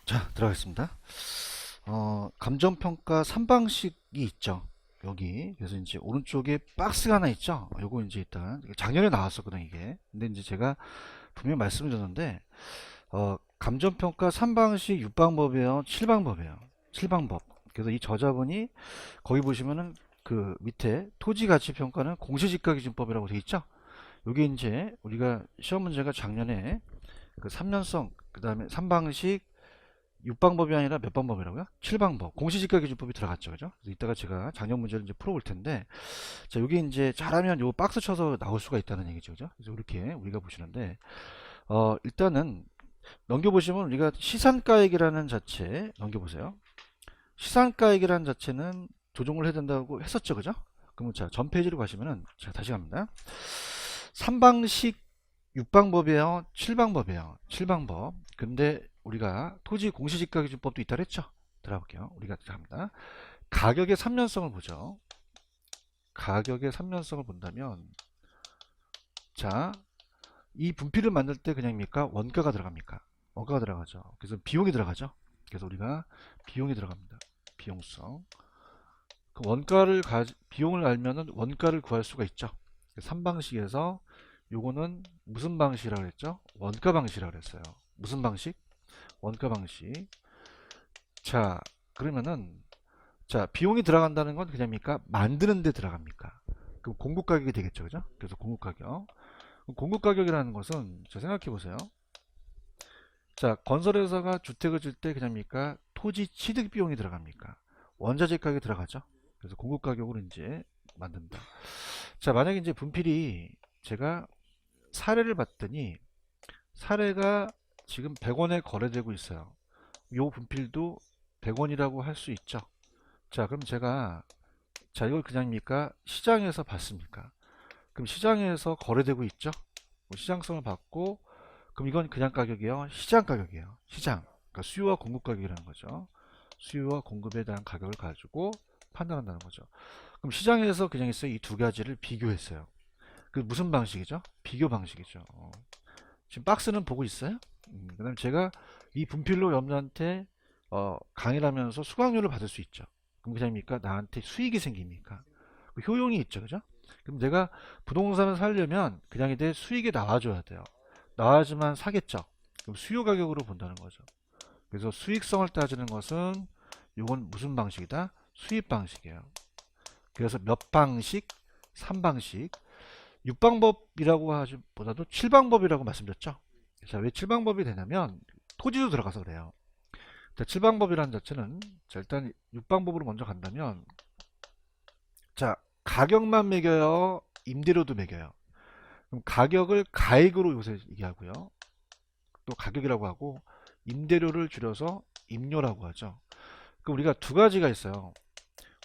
자, 들어가겠습니다. 감정평가 3방식이 있죠. 여기. 그래서 이제 오른쪽에 박스가 하나 있죠. 요거 이제 일단 작년에 나왔었거든, 이게. 근데 이제 제가 분명히 말씀을 드렸는데, 감정평가 3방식 6방법이에요. 7방법이에요. 7방법. 그래서 이 저자분이 거기 보시면은 그 밑에 토지가치평가는 공시지가기준법이라고 돼 있죠. 요게 이제 우리가 시험 문제가 작년에 그 3년성, 그 다음에 3방식 6방법이 아니라 몇 방법이라고요? 7방법. 공시지가기준법이 들어갔죠. 그죠? 그래서 이따가 제가 작년 문제를 이제 풀어볼 텐데, 자, 여기 이제 잘하면 요 박스 쳐서 나올 수가 있다는 얘기죠. 그죠? 그래서 이렇게 우리가 보시는데, 일단은 넘겨보시면 우리가 시산가액이라는 자체 넘겨보세요. 시산가액이라는 자체는 조정을 해야 된다고 했었죠. 그죠? 그러면 자, 전 페이지로 가시면은, 자, 다시 갑니다. 3방식 6방법이에요. 7방법이에요. 7방법. 근데 우리가 토지 공시지가기준법도 있다 그랬죠? 들어볼게요. 우리가 합니다. 가격의 3년성을 보죠. 가격의 3년성을 본다면, 자, 이 분필을 만들 때 그냥입니까? 원가가 들어갑니까? 원가가 들어가죠. 그래서 비용이 들어가죠. 그래서 우리가 비용이 들어갑니다. 비용성. 그 비용을 알면은 원가를 구할 수가 있죠. 3방식에서 요거는 무슨 방식이라고 그랬죠? 원가 방식이라고 그랬어요. 무슨 방식? 원가 방식. 자, 그러면은, 자, 비용이 들어간다는 건 그냥입니까? 만드는 데 들어갑니까? 그럼 공급 가격이 되겠죠. 그죠? 그래서 공급 가격. 그럼 공급 가격이라는 것은, 자, 생각해 보세요. 자, 건설회사가 주택을 질 때 그냥입니까? 토지 취득 비용이 들어갑니까? 원자재 가격이 들어가죠. 그래서 공급 가격으로 이제 만든다. 자, 만약에 이제 분필이 제가 사례를 봤더니 사례가 지금 100원에 거래되고 있어요. 요 분필도 100원이라고 할 수 있죠. 자, 그럼 제가, 자, 이걸 그냥입니까? 시장에서 봤습니까? 그럼 시장에서 거래되고 있죠? 시장성을 받고, 그럼 이건 그냥 가격이에요? 시장 가격이에요. 시장. 그러니까 수요와 공급 가격이라는 거죠. 수요와 공급에 대한 가격을 가지고 판단한다는 거죠. 그럼 시장에서 그냥 있어요. 이 두 가지를 비교했어요. 그 무슨 방식이죠? 비교 방식이죠. 지금 박스는 보고 있어요? 그 다음에 제가 이 분필로 여러분한테 강의를 하면서 수강료를 받을 수 있죠. 그럼 그냥입니까? 나한테 수익이 생깁니까? 그 효용이 있죠. 그죠? 그럼 내가 부동산을 살려면 그냥 이제 수익이 나와줘야 돼요. 나와야지만 사겠죠. 그럼 수요 가격으로 본다는 거죠. 그래서 수익성을 따지는 것은 이건 무슨 방식이다? 수입 방식이에요. 그래서 몇 방식? 3방식. 6방법이라고 하기보다도 7방법이라고 말씀드렸죠. 자, 왜 7방법이 되냐면 토지도 들어가서 그래요. 자, 7방법이라는 자체는, 자, 일단 6방법으로 먼저 간다면, 자, 가격만 매겨요? 임대료도 매겨요? 그럼 가격을 가액으로 요새 얘기하고요. 또 가격이라고 하고, 임대료를 줄여서 임료라고 하죠. 그럼 우리가 두 가지가 있어요.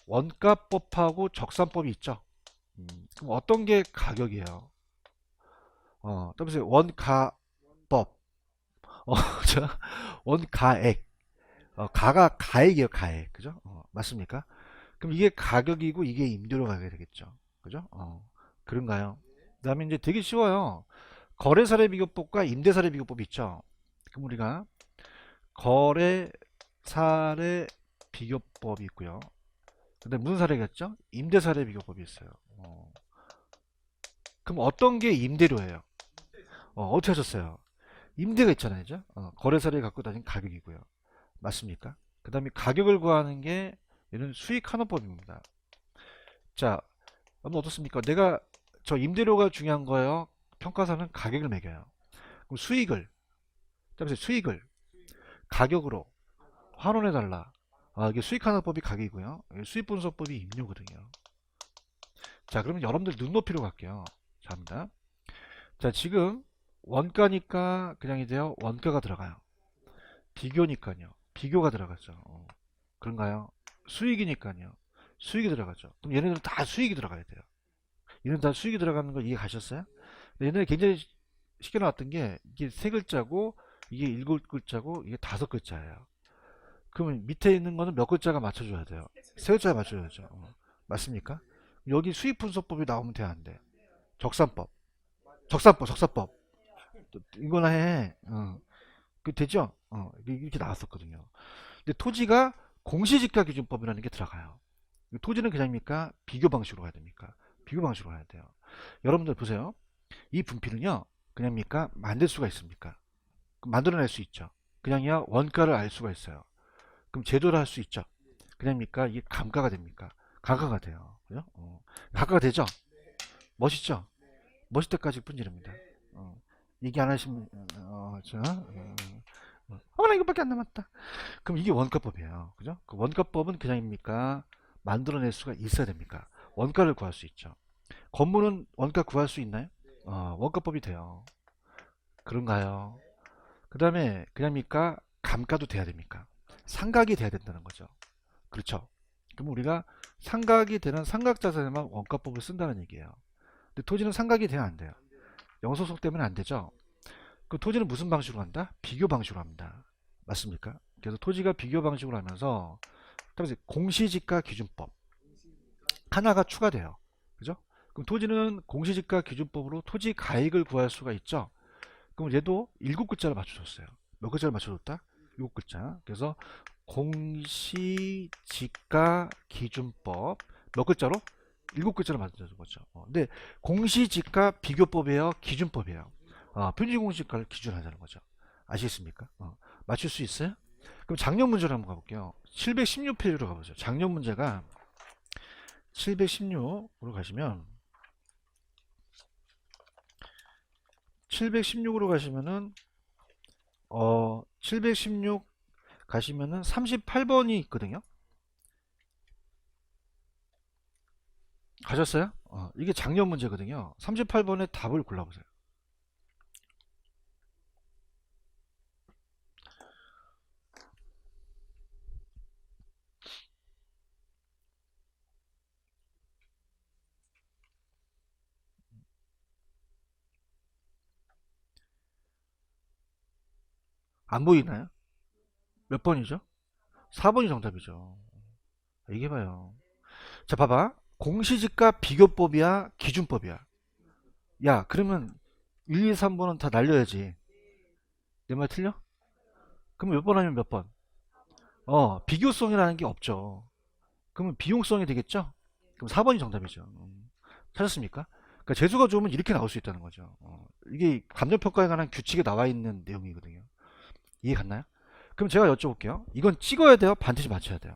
원가법하고 적산법이 있죠. 그럼 어떤 게 가격이에요? 떠보세요. 원가법. 자, 원가액. 가가 가액이에요, 가액. 그죠? 맞습니까? 그럼 이게 가격이고 이게 임대료 가격이 되겠죠. 그죠? 그런가요? 그 다음에 이제 되게 쉬워요. 거래사례 비교법과 임대사례 비교법이 있죠. 그럼 우리가 거래사례 비교법이 있고요. 근데 무슨 사례겠죠? 임대사례 비교법이 있어요. 그럼 어떤 게 임대료예요? 어떻게 하셨어요? 임대가 있잖아요. 그죠? 거래사례 갖고 다닌 가격이고요. 맞습니까? 그 다음에 가격을 구하는 게 이런 수익환원법입니다. 자, 여러분 어떻습니까? 내가 저 임대료가 중요한 거예요. 평가사는 가격을 매겨요. 그럼 수익을 가격으로 환원해 달라. 이게 수익환원법이 가격이고요. 수익분석법이 임료거든요. 자, 그러면 여러분들 눈높이로 갈게요. 자, 합니다. 자, 지금 원가니까 그냥 이제요. 원가가 들어가요. 비교니까요. 비교가 들어가죠. 그런가요? 수익이니까요. 수익이 들어가죠. 그럼 얘네들은 다 수익이 들어가야 돼요. 얘는 다 수익이 들어가는 걸 이해 가셨어요? 얘네 굉장히 쉽게 나왔던 게 이게 세 글자고 이게 일곱 글자고 이게 다섯 글자예요. 그러면 밑에 있는 거는 몇 글자가 맞춰줘야 돼요? 세 글자가 맞춰줘야죠. 맞습니까? 여기 수익 분석법이 나오면 돼, 안 돼? 적산법. 적산법. 이거나 해. 그 되죠? 이렇게 나왔었거든요. 근데 토지가 공시지가 기준법이라는 게 들어가요. 토지는 그냥입니까? 비교 방식으로 가야 됩니까? 비교 방식으로 가야 돼요. 여러분들 보세요. 이 분필은요, 그냥입니까? 만들 수가 있습니까? 만들어낼 수 있죠. 그냥이야 원가를 알 수가 있어요. 그럼 제조를 할 수 있죠. 그냥입니까? 이게 감가가 됩니까? 감가가 돼요. 그죠? 감가가 되죠? 멋있죠? 멋있을 때까지 뿐이랍니다. 어, 얘기 안 하시면, 나 이거밖에 안 남았다. 그럼 이게 원가법이에요. 그죠? 그 원가법은 그냥입니까? 만들어낼 수가 있어야 됩니까? 원가를 구할 수 있죠. 건물은 원가 구할 수 있나요? 원가법이 돼요. 그런가요? 그 다음에 그냥입니까? 감가도 돼야 됩니까? 상각이 돼야 된다는 거죠. 그렇죠? 그럼 우리가 상각이 되는 상각자산에만 원가법을 쓴다는 얘기예요. 근데 토지는 상각이 돼야 안 돼요. 영소속 때문에 안 되죠. 그 토지는 무슨 방식으로 한다? 비교 방식으로 합니다. 맞습니까? 그래서 토지가 비교 방식으로 하면서 공시지가 기준법 하나가 추가돼요. 그죠? 그럼 토지는 공시지가 기준법으로 토지 가액을 구할 수가 있죠. 그럼 얘도 7글자를 맞춰줬어요. 몇 글자를 맞춰줬다? 7글자. 그래서 공시지가 기준법 몇 글자로? 7글자를 맞춰준 거죠. 근데 공시지가 비교법이에요? 기준법이에요? 평균공시지가를 기준하자는 거죠. 아시겠습니까? 맞출 수 있어요? 그럼 작년 문제로 한번 가볼게요. 716페이지로 가보죠. 작년 문제가 716으로 가시면 716으로 가시면은 716 가시면은 38번이 있거든요. 가셨어요? 이게 작년 문제거든요. 38번의 답을 골라보세요. 안 보이나요? 몇 번이죠? 4번이 정답이죠. 이게 봐요. 자, 봐봐. 공시지가 비교법이야, 기준법이야. 야, 그러면 1, 2, 3번은 다 날려야지. 내 말 틀려? 그럼 몇 번 하면 몇 번? 비교성이라는 게 없죠. 그러면 비용성이 되겠죠? 그럼 4번이 정답이죠. 찾았습니까? 그러니까 재수가 좋으면 이렇게 나올 수 있다는 거죠. 이게 감정평가에 관한 규칙에 나와 있는 내용이거든요. 이해 갔나요? 그럼 제가 여쭤볼게요. 이건 찍어야 돼요? 반드시 맞춰야 돼요?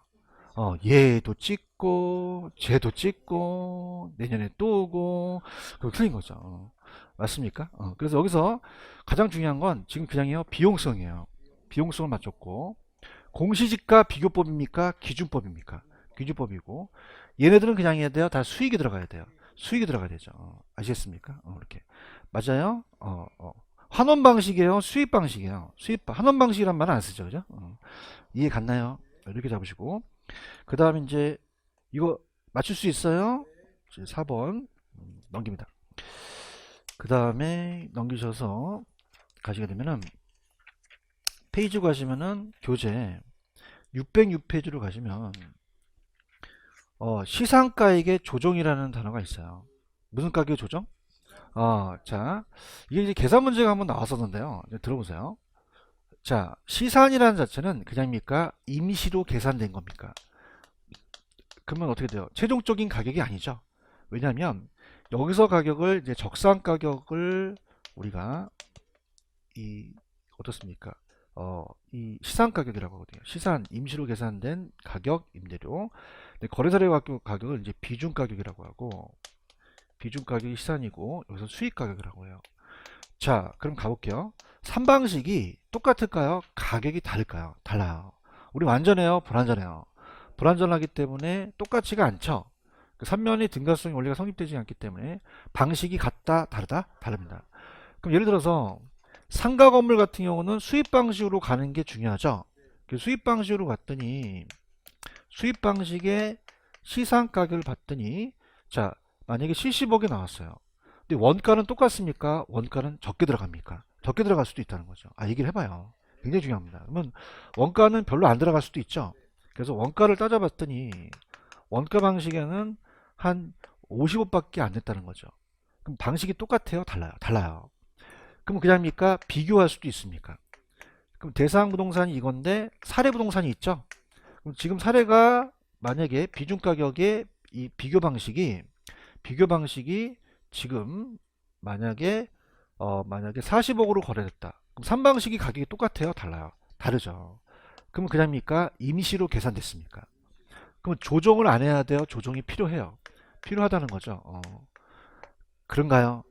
얘도 찍고 쟤도 찍고 내년에 또 오고 그거 틀린 거죠. 맞습니까? 그래서 여기서 가장 중요한 건 지금 그냥요 비용성이에요. 비용성을 맞췄고 공시지가 비교법입니까? 기준법입니까? 기준법이고 얘네들은 그냥 해야 돼요. 다 수익이 들어가야 돼요. 수익이 들어가야 되죠. 아시겠습니까? 이렇게 맞아요? 환원 방식이에요. 수익 방식이에요. 환원 방식이란 말은 안 쓰죠, 그죠? 이해 갔나요? 이렇게 잡으시고 그 다음에 이제 이거 맞출 수 있어요? 4번 넘깁니다. 그 다음에 넘기셔서 가시게 되면은 페이지 가시면은 교재 606페이지로 가시면 시상가액의 조정이라는 단어가 있어요. 무슨 가격의 조정? 자, 이게 이제 계산 문제가 한번 나왔었는데요. 이제 들어보세요. 자, 시산이라는 자체는 그냥입니까? 임시로 계산된 겁니까? 그러면 어떻게 돼요? 최종적인 가격이 아니죠. 왜냐하면 여기서 가격을 이제 적산 가격을 우리가 이 어떻습니까? 이 시산 가격이라고 하거든요. 시산 임시로 계산된 가격 임대료. 근데 거래사례 가격을 이제 비중 가격이라고 하고 비중 가격이 시산이고 여기서 수익 가격이라고 해요. 자, 그럼 가볼게요. 3방식이 똑같을까요? 가격이 다를까요? 달라요. 우리 완전해요? 불완전해요? 불완전하기 때문에 똑같지가 않죠. 그 3면의 등가성의 원리가 성립되지 않기 때문에 방식이 같다, 다르다, 다릅니다. 그럼 예를 들어서 상가 건물 같은 경우는 수입 방식으로 가는 게 중요하죠. 그 수입 방식으로 갔더니 수입 방식의 시상 가격을 봤더니 자, 만약에 70억이 나왔어요. 근데 원가는 똑같습니까? 원가는 적게 들어갑니까? 적게 들어갈 수도 있다는 거죠. 얘기를 해봐요. 굉장히 중요합니다. 그러면 원가는 별로 안 들어갈 수도 있죠. 그래서 원가를 따져봤더니 원가 방식에는 한 50억밖에 안 됐다는 거죠. 그럼 방식이 똑같아요? 달라요? 달라요. 그럼 그냥입니까? 비교할 수도 있습니까? 그럼 대상 부동산이 이건데 사례 부동산이 있죠. 그럼 지금 사례가 만약에 비중 가격의 이 비교 방식이 지금 만약에 만약에 40억으로 거래됐다. 그럼 3방식이 가격이 똑같아요? 달라요? 다르죠. 그러면 그냥입니까? 임시로 계산됐습니까? 그러면 조정을 안 해야 돼요? 조정이 필요해요. 필요하다는 거죠. 그런가요?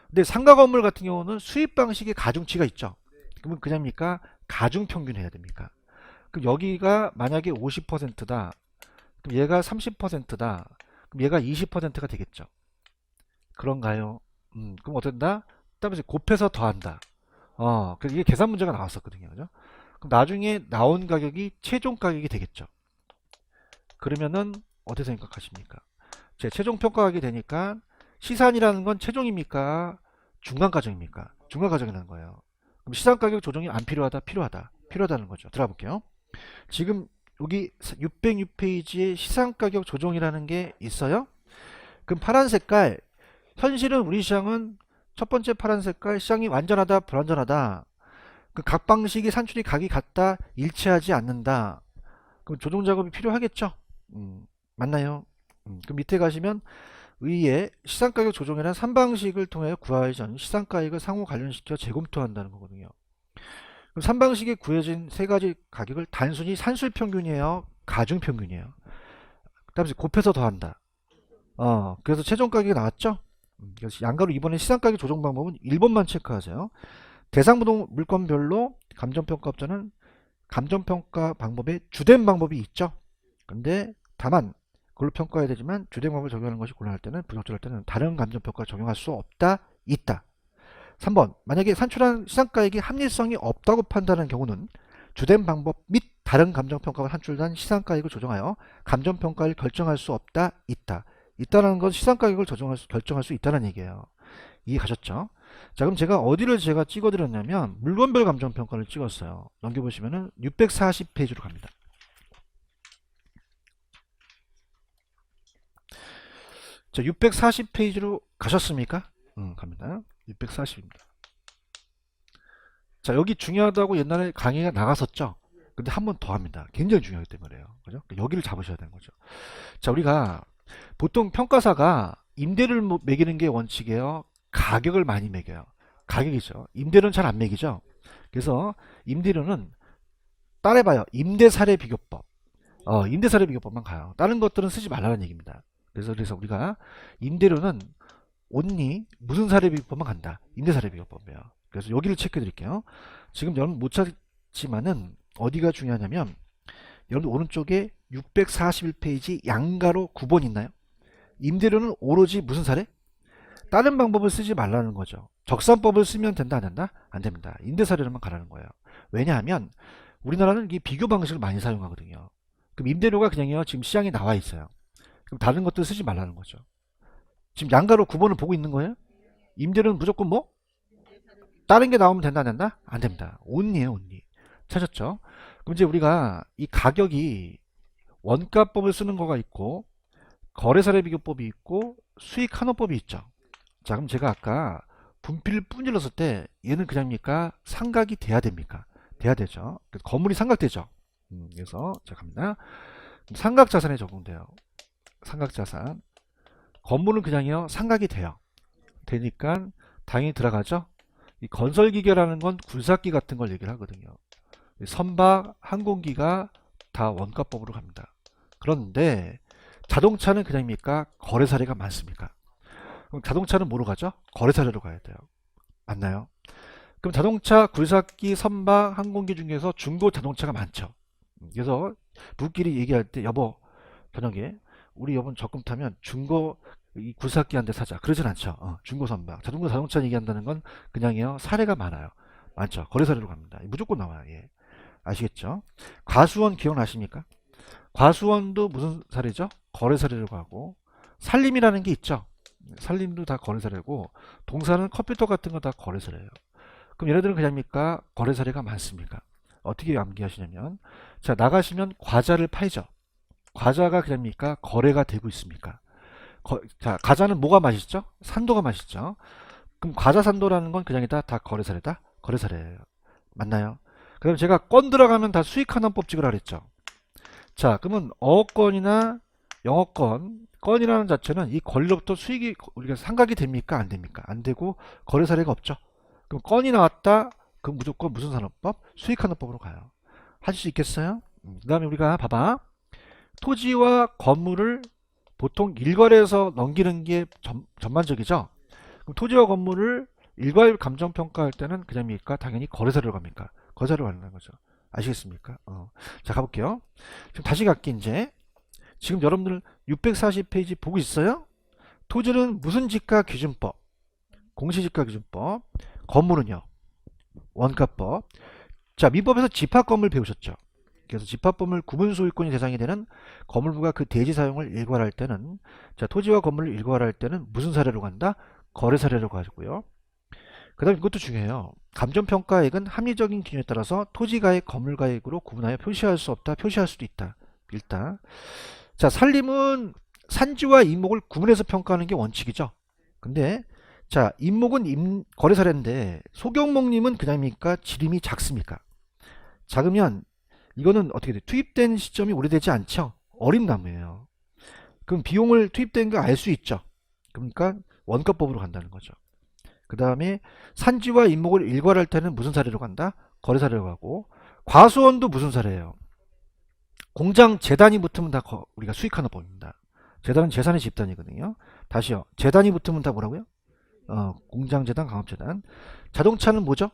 근데 상가 건물 같은 경우는 수입 방식의 가중치가 있죠. 그러면 그냥입니까? 가중 평균 해야 됩니까? 그럼 여기가 만약에 50%다. 그럼 얘가 30%다. 그럼 얘가 20%가 되겠죠. 그런가요? 그럼 어떤다? 그다음에 곱해서 더한다. 그래서 이게 계산 문제가 나왔었거든요. 그죠? 그럼 나중에 나온 가격이 최종 가격이 되겠죠. 그러면은 어떻게 생각하십니까? 제 최종 평가하게 되니까 시산이라는 건 최종입니까? 중간 과정입니까? 중간 과정이라는 거예요. 그럼 시산 가격 조정이 안 필요하다? 필요하다. 필요하다는 거죠. 들어가 볼게요. 지금 여기 606페이지에 시산 가격 조정이라는 게 있어요. 그럼 파란 색깔, 현실은 우리 시장은 첫 번째 파란 색깔, 시장이 완전하다, 불완전하다. 그 각 방식이 산출이 각이 같다, 일치하지 않는다. 그럼 조정 작업이 필요하겠죠? 맞나요? 그 밑에 가시면 위에 시장가격 조정이란 3방식을 통해 구하기 전 시장가액을 상호 관련시켜 재검토한다는 거거든요. 그럼 3방식에 구해진 세 가지 가격을 단순히 산술평균이에요? 가중평균이에요? 그 다음에 곱해서 더한다. 그래서 최종 가격이 나왔죠? 그래서 양가로 이번에 시장가격 조정 방법은 1번만 체크하세요. 대상 물건별로 감정평가업자는 감정평가 방법에 주된 방법이 있죠. 근데 다만 그걸로 평가해야 되지만 주된 방법을 적용하는 것이 곤란할 때는 부적절할 때는 다른 감정평가를 적용할 수 없다. 있다. 3번 만약에 산출한 시장가액이 합리성이 없다고 판단하는 경우는 주된 방법 및 다른 감정평가가 산출한 시장가액을 조정하여 감정평가를 결정할 수 없다. 있다. 있다는 건 시장가격을 결정할 수 있다는 얘기예요. 이해 가셨죠? 자, 그럼 제가 찍어드렸냐면 물건별 감정평가를 찍었어요. 넘겨보시면은 640페이지로 갑니다. 자, 640페이지로 가셨습니까? 갑니다. 640입니다. 자, 여기 중요하다고 옛날에 강의가 나갔었죠? 근데 한 번 더 합니다. 굉장히 중요하기 때문에 그래요. 그죠? 여기를 잡으셔야 되는 거죠. 자, 우리가 보통 평가사가 임대를 매기는 게 원칙이에요. 가격을 많이 매겨요. 가격이죠. 임대료는 잘 안 매기죠. 그래서 임대료는 따라해봐요. 임대사례 비교법. 임대사례 비교법만 가요. 다른 것들은 쓰지 말라는 얘기입니다. 그래서 우리가 임대료는 온리 무슨 사례 비교법만 간다. 임대사례 비교법이에요. 그래서 여기를 체크해 드릴게요. 지금 여러분 못 찾지만은 어디가 중요하냐면 여러분 오른쪽에 641페이지 양가로 9번 있나요? 임대료는 오로지 무슨 사례? 다른 방법을 쓰지 말라는 거죠. 적산법을 쓰면 된다 안 된다? 안 됩니다. 임대사례로만 가라는 거예요. 왜냐하면 우리나라는 이 비교 방식을 많이 사용하거든요. 그럼 임대료가 그냥요 지금 시장에 나와 있어요. 그럼 다른 것들 쓰지 말라는 거죠. 지금 양가로 9번을 보고 있는 거예요? 임대료는 무조건 뭐? 다른 게 나오면 된다 안 된다? 안 됩니다. 온리에요 온리. 찾았죠? 그럼 이제 우리가 이 가격이 원가법을 쓰는 거가 있고 거래사례 비교법이 있고 수익 환원법이 있죠. 자, 그럼 제가 아까 분필을 분질렀을 때 얘는 그냥입니까? 삼각이 돼야 됩니까? 돼야 되죠. 그래서 건물이 삼각되죠. 그래서 자 갑니다. 삼각자산에 적용돼요. 삼각자산. 건물은 그냥요 삼각이 돼요. 되니까 당연히 들어가죠. 이 건설기계라는 건 굴삭기 같은 걸 얘기를 하거든요. 선박, 항공기가 다 원가법으로 갑니다. 그런데 자동차는 그냥입니까? 거래사례가 많습니까? 그럼 자동차는 뭐로 가죠? 거래사례로 가야 돼요. 맞나요? 그럼 자동차, 굴삭기, 선박, 항공기 중에서 중고 자동차가 많죠. 그래서 부부끼리 얘기할 때 여보 저녁에 우리 여보 적금 타면 중고 이 굴삭기 한 대 사자 그러진 않죠. 중고 선박 자동차 얘기한다는 건 그냥이요 사례가 많아요. 많죠. 거래사례로 갑니다. 무조건 나와요. 예. 아시겠죠? 과수원 기억나십니까? 과수원도 무슨 사례죠? 거래사례로 가고 산림이라는 게 있죠. 산림도 다 거래사례고 동사는 컴퓨터 같은 거 다 거래사례예요. 그럼 얘네들은 그냥입니까? 거래사례가 많습니까? 어떻게 암기하시냐면 자 나가시면 과자를 팔죠. 과자가 그냥입니까? 거래가 되고 있습니까? 자 과자는 뭐가 맛있죠? 산도가 맛있죠. 그럼 과자 산도라는 건 그냥이다 다 거래사례다? 거래사례예요. 맞나요? 그다음 제가 건 들어가면 다 수익환원법 찍으라 그랬죠. 자, 그러면 어건이나 영어건, 건이라는 자체는 이 권리로부터 수익이 우리가 상각이 됩니까? 안 됩니까? 안 되고 거래 사례가 없죠. 그럼 건이 나왔다. 그럼 무조건 무슨 산업법? 수익환원법으로 가요. 하실 수 있겠어요? 그 다음에 우리가 봐봐. 토지와 건물을 보통 일괄해서 넘기는 게 전반적이죠. 그럼 토지와 건물을 일괄 감정평가할 때는 그냥입니까? 당연히 거래사료로 갑니까? 거래사료로 가는 거죠. 아시겠습니까? 자, 가볼게요. 지금 다시 갈게, 이제. 지금 여러분들 640페이지 보고 있어요? 토지는 무슨 지가 기준법? 공시지가 기준법. 건물은요? 원가법. 자, 민법에서 집합건물 배우셨죠? 그래서 집합건물 구분소유권이 대상이 되는 건물부가 그 대지 사용을 일괄할 때는, 자, 토지와 건물을 일괄할 때는 무슨 사례로 간다? 거래 사례로 가고요. 그 다음에 이것도 중요해요. 감정평가액은 합리적인 기준에 따라서 토지가액, 건물가액으로 구분하여 표시할 수 없다, 표시할 수도 있다. 일단. 자, 산림은 산지와 임목을 구분해서 평가하는 게 원칙이죠. 근데, 자, 임목은 거래 사례인데, 소경목님은 그냥입니까? 지름이 작습니까? 작으면, 이거는 어떻게 돼? 투입된 시점이 오래되지 않죠? 어린 나무예요. 그럼 비용을 투입된 거 알 수 있죠? 그러니까 원가법으로 간다는 거죠. 그 다음에 산지와 임목을 일괄할 때는 무슨 사례로 간다? 거래 사례로 가고, 과수원도 무슨 사례예요? 공장 재단이 붙으면 다 우리가 수익하는 법입니다. 재단은 재산의 집단이거든요. 다시요. 재단이 붙으면 다 뭐라고요? 공장 재단, 강업 재단. 자동차는 뭐죠?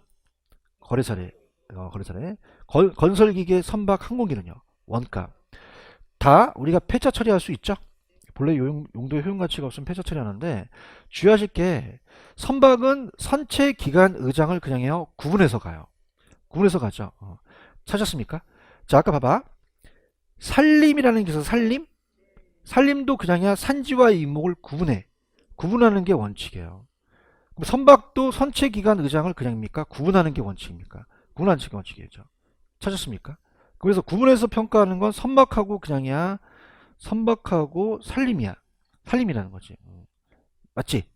거래 사례. 거래 사례. 건설기계, 선박, 항공기는요. 원가. 다 우리가 폐차 처리할 수 있죠? 본래 용도의 효용 가치가 없으면 폐차 처리하는데, 주의하실 게 선박은 선체 기간 의장을 그냥 해요. 구분해서 가요. 구분해서 가죠. 찾았습니까? 자, 아까 봐봐. 산림이라는 게 있어서 산림? 산림도 그냥이야 산지와 임목을 구분하는 게 원칙이에요. 그럼 선박도 선체 기간 의장을 그냥입니까? 구분하는 게 원칙입니까? 구분하는 게 원칙이죠. 찾았습니까? 그래서 구분해서 평가하는 건 선박하고 그냥이야 선박하고 산림이야. 산림이라는 거지. 맞지?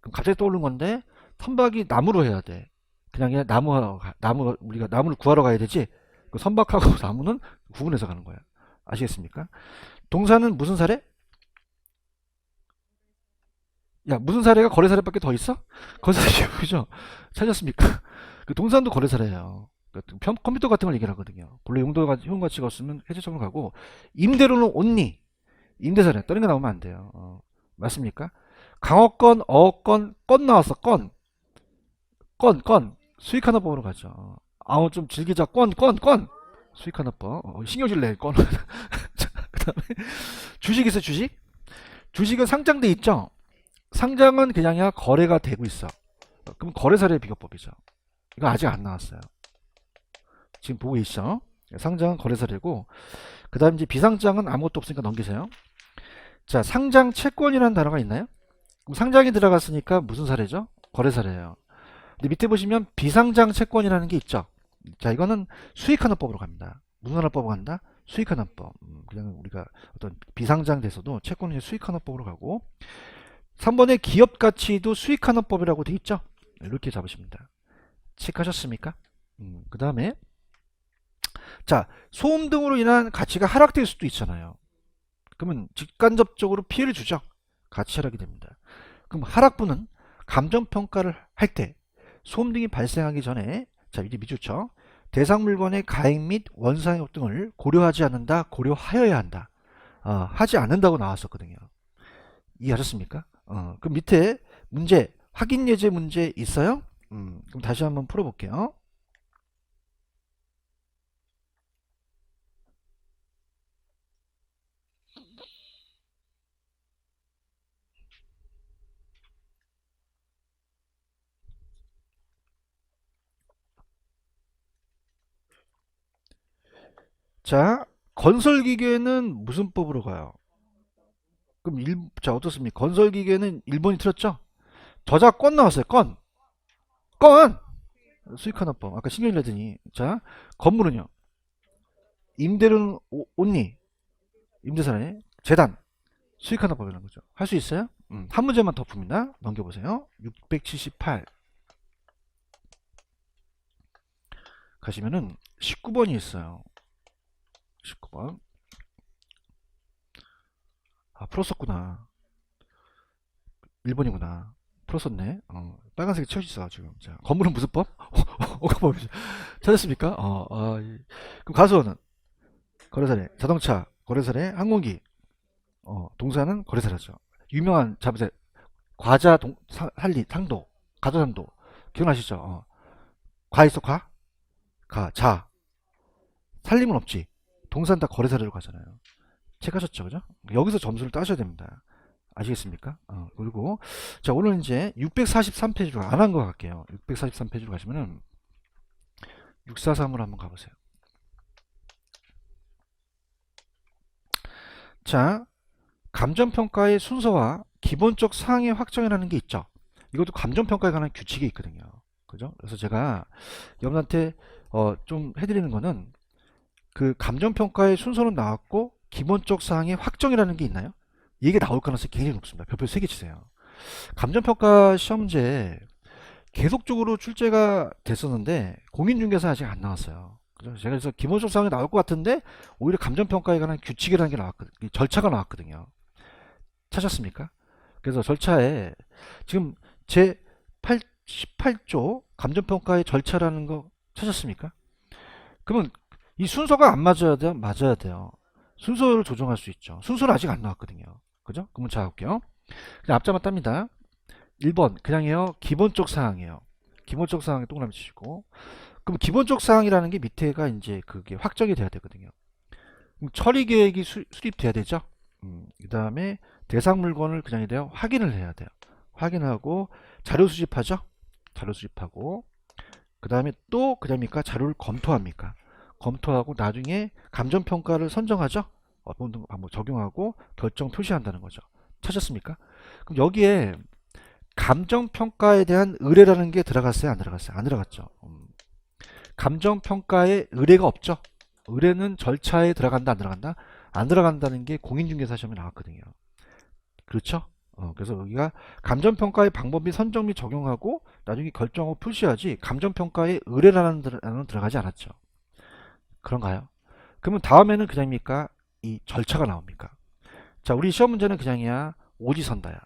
그럼 갑자기 떠오른 건데 선박이 나무로 해야 돼. 그냥이야 나무 우리가 나무를 구하러 가야 되지. 그 선박하고 나무는 구분해서 가는 거야. 아시겠습니까? 동사는 무슨 사례? 야, 무슨 사례가 거래 사례밖에 더 있어? 거래 사례 보죠. 찾았습니까? 그 동사도 거래 사례예요. 컴퓨터 같은 걸 얘기하거든요. 본래 용도가 효용 가치가 없으면 해제점을 가고, 임대료는 온리 임대 사례 다른 게 나오면 안 돼요. 맞습니까? 강어건, 어건, 건 나왔어. 건 수익하나법으로 가죠. 아우 좀 즐기자. 건 수익하나법. 신경질내. 건. 그다음에 주식 있어. 주식은 상장돼 있죠. 상장은 그냥이야 거래가 되고 있어. 그럼 거래사례 비교법이죠. 이거 아직 안 나왔어요. 지금 보고 있죠. 상장은 거래사례고, 그 다음 이제 비상장은 아무것도 없으니까 넘기세요. 자, 상장 채권이라는 단어가 있나요? 그럼 상장이 들어갔으니까 무슨 사례죠? 거래사례예요. 근데 밑에 보시면 비상장 채권이라는 게 있죠. 자, 이거는 수익환원법으로 갑니다. 무슨 환원법으로 간다? 수익환원법. 그냥 우리가 어떤 비상장 돼서도 채권은 수익환원법으로 가고, 3번의 기업가치도 수익환원법이라고 돼 있죠. 이렇게 잡으십니다. 체크하셨습니까? 그 다음에 자, 소음 등으로 인한 가치가 하락될 수도 있잖아요. 그러면 직간접적으로 피해를 주죠. 가치 하락이 됩니다. 그럼 하락분은 감정평가를 할 때 소음 등이 발생하기 전에, 자, 이제 미주죠. 대상 물건의 가액 및 원상효 등을 고려하지 않는다, 고려하여야 한다. 하지 않는다고 나왔었거든요. 이해하셨습니까? 그럼 밑에 문제, 확인 예제 문제 있어요? 그럼 다시 한번 풀어볼게요. 자, 건설기계는 무슨 법으로 가요? 그럼 자, 어떻습니까? 건설기계는 1번이 틀렸죠? 저작권 나왔어요. 건! 수익환원법. 아까 신경질 내더니. 자, 건물은요? 임대료는 온리. 임대사네. 재단. 수익환원법이라는 거죠. 할 수 있어요? 한 문제만 더 풉니다. 넘겨보세요. 678. 가시면은 19번이 있어요. 19번. 아, 풀었었구나. 1번이구나. 풀었었네. 빨간색이 채워져 있어, 지금. 자, 건물은 무슨 법? 법이죠. 찾았습니까? 그럼 가수는 거래사례, 자동차, 거래사례, 항공기, 동사는 거래사례죠. 유명한 자부세, 과자, 상도, 가도상도. 기억나시죠? 과 있어, 과? 자. 살림은 없지. 동사는 다 거래사례로 가잖아요. 체크하셨죠, 그죠? 여기서 점수를 따셔야 됩니다. 아시겠습니까? 그리고 자, 오늘 이제 643페이지로 안 한 거 갈게요. 643페이지로 가시면은 643으로 한번 가보세요. 자, 감정평가의 순서와 기본적 사항의 확정이라는 게 있죠. 이것도 감정평가에 관한 규칙이 있거든요. 그죠? 그래서 제가 여러분한테 좀 해드리는 거는 그 감정평가의 순서는 나왔고 기본적 사항의 확정이라는 게 있나요? 이게 나올 가능성이 굉장히 높습니다. 별표 3개 치세요. 감정평가 시험제 계속적으로 출제가 됐었는데 공인중개사 아직 안 나왔어요. 그죠? 제가 그래서 기본적 사항이 나올 것 같은데 오히려 감정평가에 관한 규칙이라는 게 나왔거든요. 절차가 나왔거든요. 찾았습니까? 그래서 절차에 지금 제 18조 감정평가의 절차라는 거 찾았습니까? 그러면 이 순서가 안 맞아야 돼요? 맞아야 돼요. 순서를 조정할 수 있죠. 순서는 아직 안 나왔거든요. 그죠? 그러면 자, 볼게요. 그냥 앞자만 땁니다. 1번 그냥요 기본적 사항이에요. 기본적 사항에 동그라미 치시고, 그럼 기본적 사항이라는 게 밑에가 이제 그게 확정이 돼야 되거든요. 그럼 처리 계획이 수립돼야 되죠. 그 다음에 대상 물건을 그냥이 돼요 확인을 해야 돼요. 확인하고 자료 수집하죠. 자료 수집하고 그 다음에 또 그냥입니까 자료를 검토합니까? 검토하고 나중에 감정평가를 선정하죠. 어떤 방법 적용하고 결정 표시한다는 거죠. 찾았습니까? 그럼 여기에 감정평가에 대한 의뢰라는 게 들어갔어요? 안 들어갔어요? 안 들어갔죠. 감정평가에 의뢰가 없죠. 의뢰는 절차에 들어간다 안 들어간다? 안 들어간다는 게 공인중개사 시험에 나왔거든요. 그렇죠? 그래서 여기가 감정평가의 방법 및 선정 및 적용하고 나중에 결정하고 표시하지 감정평가에 의뢰라는 단어는 들어가지 않았죠. 그런가요? 그러면 다음에는 그냥입니까? 이 절차가 나옵니까? 자, 우리 시험 문제는 그냥이야 오지선다야.